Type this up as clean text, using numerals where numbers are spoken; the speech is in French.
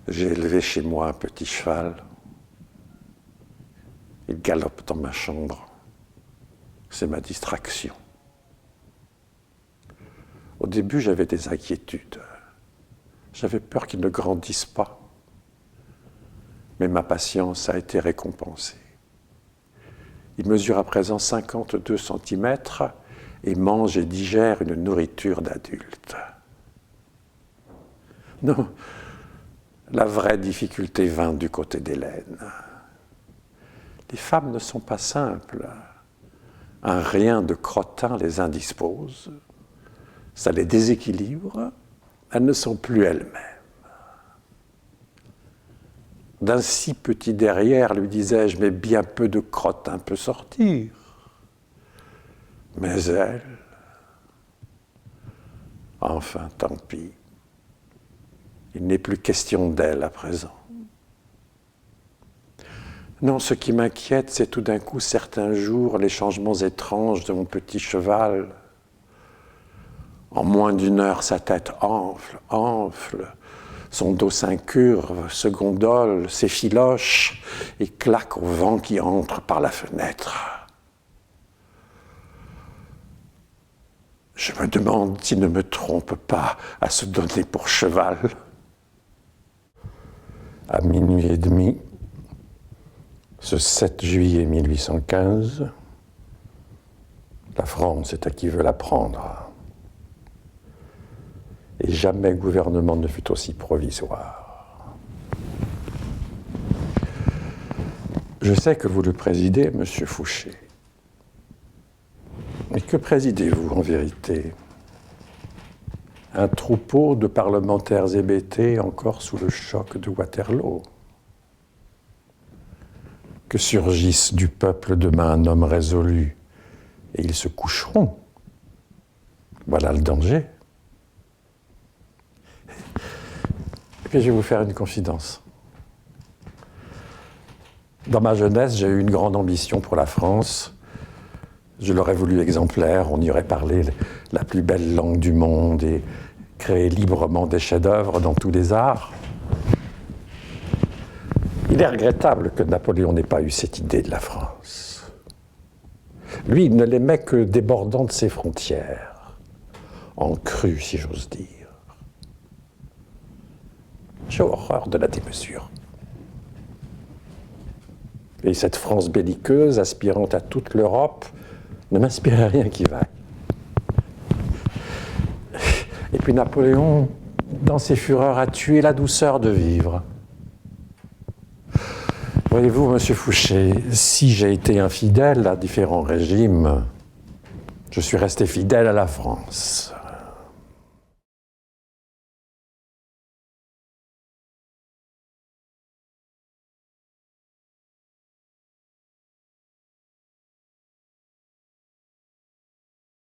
J'ai élevé chez moi un petit cheval. Il galope dans ma chambre. C'est ma distraction. Au début, j'avais des inquiétudes. J'avais peur qu'il ne grandisse pas. Mais ma patience a été récompensée. Il mesure à présent 52 cm et mange et digère une nourriture d'adulte. Non, la vraie difficulté vint du côté d'Hélène. Les femmes ne sont pas simples. Un rien de crottin les indispose. Ça les déséquilibre. Elles ne sont plus elles-mêmes. D'un si petit derrière, lui disais-je, mais bien peu de crottin peut sortir. Mais elle, enfin, tant pis. Il n'est plus question d'elle à présent. Non, ce qui m'inquiète, c'est tout d'un coup, certains jours, les changements étranges de mon petit cheval. En moins d'une heure, sa tête enfle, son dos s'incurve, se gondole, s'effiloche et claque au vent qui entre par la fenêtre. Je me demande s'il ne me trompe pas à se donner pour cheval. À minuit et demi, ce 7 juillet 1815, la France est à qui veut la prendre. Et jamais gouvernement ne fut aussi provisoire. Je sais que vous le présidez, monsieur Fouché. Mais que présidez-vous en vérité? Un troupeau de parlementaires hébétés encore sous le choc de Waterloo? Que surgisse du peuple demain un homme résolu, et ils se coucheront. Voilà le danger. Et puis je vais vous faire une confidence. Dans ma jeunesse, j'ai eu une grande ambition pour la France. Je l'aurais voulu exemplaire, on y aurait parlé la plus belle langue du monde et créé librement des chefs-d'œuvre dans tous les arts. Il est regrettable que Napoléon n'ait pas eu cette idée de la France. Lui, il ne l'aimait que débordant de ses frontières, en crue, si j'ose dire. J'ai horreur de la démesure. Et cette France belliqueuse, aspirant à toute l'Europe, ne m'inspirait rien qui vaille. Et puis Napoléon, dans ses fureurs, a tué la douceur de vivre. Voyez-vous, monsieur Fouché, si j'ai été infidèle à différents régimes, je suis resté fidèle à la France.